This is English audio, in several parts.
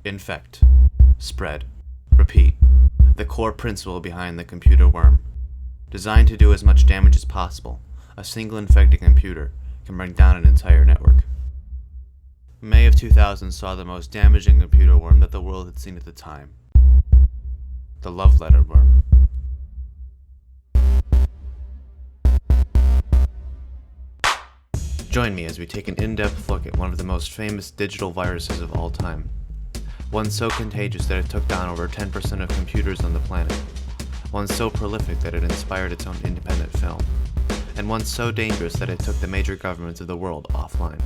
Infect, spread, repeat. The core principle behind the computer worm. Designed to do as much damage as possible, a single infected computer can bring down an entire network. May of 2000 saw the most damaging computer worm that the world had seen at the time. The love letter worm. Join me as we take an in-depth look at one of the most famous digital viruses of all time. One so contagious that it took down over 10% of computers on the planet. One so prolific that it inspired its own independent film. And one so dangerous that it took the major governments of the world offline.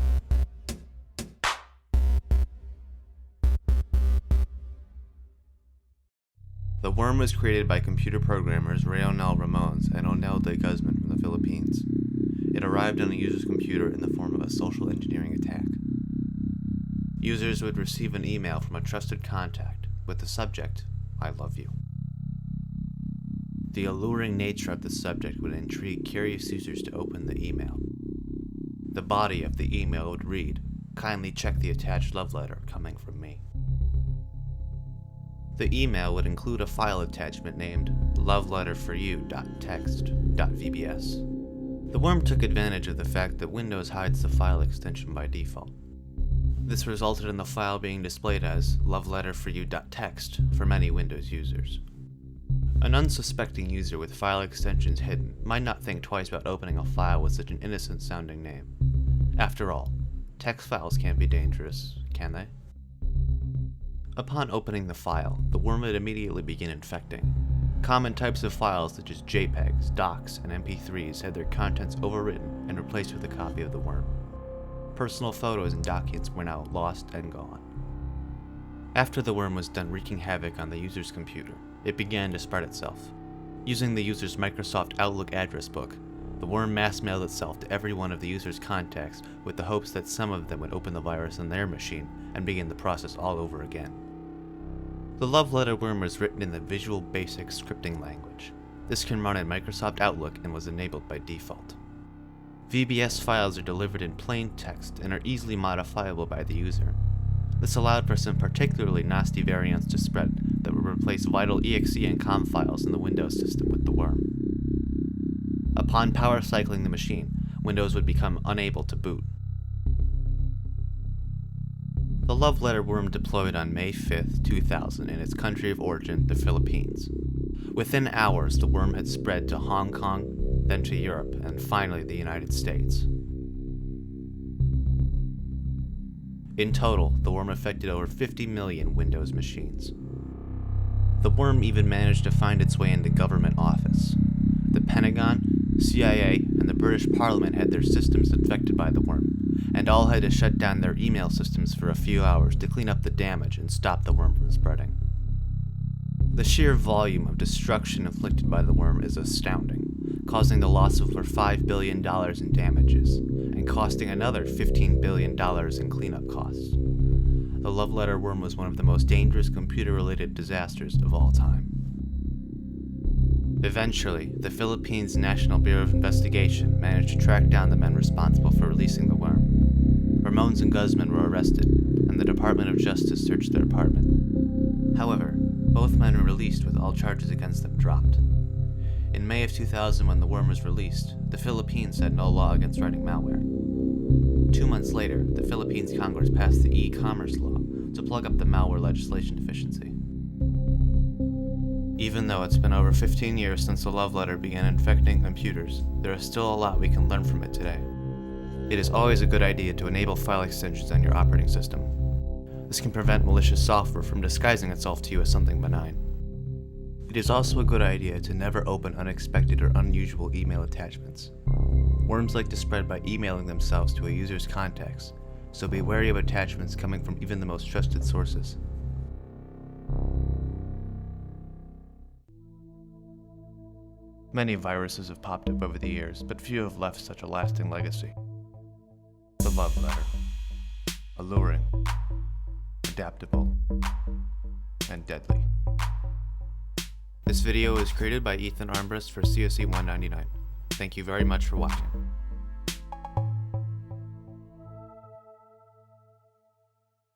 The worm was created by computer programmers Raonel Ramones and Onel de Guzman from the Philippines. It arrived on a user's computer in the form of a social engineering attack. Users would receive an email from a trusted contact with the subject, "I love you." The alluring nature of the subject would intrigue curious users to open the email. The body of the email would read, "Kindly check the attached love letter coming from me." The email would include a file attachment named loveletterforyou.text.vbs. The worm took advantage of the fact that Windows hides the file extension by default. This resulted in the file being displayed as loveletterforyou.text for many Windows users. An unsuspecting user with file extensions hidden might not think twice about opening a file with such an innocent-sounding name. After all, text files can't be dangerous, can they? Upon opening the file, the worm would immediately begin infecting. Common types of files such as JPEGs, docs, and MP3s had their contents overwritten and replaced with a copy of the worm. Personal photos and documents were now lost and gone. After the worm was done wreaking havoc on the user's computer, it began to spread itself. Using the user's Microsoft Outlook address book, the worm mass-mailed itself to every one of the user's contacts with the hopes that some of them would open the virus on their machine and begin the process all over again. The love letter worm was written in the Visual Basic scripting language. This can run in Microsoft Outlook and was enabled by default. VBS files are delivered in plain text and are easily modifiable by the user. This allowed for some particularly nasty variants to spread that would replace vital exe and COM files in the Windows system with the worm. Upon power cycling the machine, Windows would become unable to boot. The love letter worm deployed on May 5, 2000 in its country of origin, the Philippines. Within hours, the worm had spread to Hong Kong, then to Europe, and finally the United States. In total, the worm affected over 50 million Windows machines. The worm even managed to find its way into government office. The Pentagon, CIA, and the British Parliament had their systems infected by the worm, and all had to shut down their email systems for a few hours to clean up the damage and stop the worm from spreading. The sheer volume of destruction inflicted by the worm is astounding, causing the loss of over $5 billion in damages, and costing another $15 billion in cleanup costs. The love letter worm was one of the most dangerous computer-related disasters of all time. Eventually, the Philippines National Bureau of Investigation managed to track down the men responsible for releasing the worm. Ramones and Guzman were arrested, and the Department of Justice searched their apartment. However, both men were released with all charges against them dropped. In May of 2000, when the worm was released, the Philippines had no law against writing malware. 2 months later, the Philippines Congress passed the e-commerce law to plug up the malware legislation deficiency. Even though it's been over 15 years since the love letter began infecting computers, there is still a lot we can learn from it today. It is always a good idea to enable file extensions on your operating system. This can prevent malicious software from disguising itself to you as something benign. It is also a good idea to never open unexpected or unusual email attachments. Worms like to spread by emailing themselves to a user's contacts, so be wary of attachments coming from even the most trusted sources. Many viruses have popped up over the years, but few have left such a lasting legacy. The love letter. Alluring, adaptable, and deadly. This video was created by Ethan Armbrust for CSE 199. Thank you very much for watching.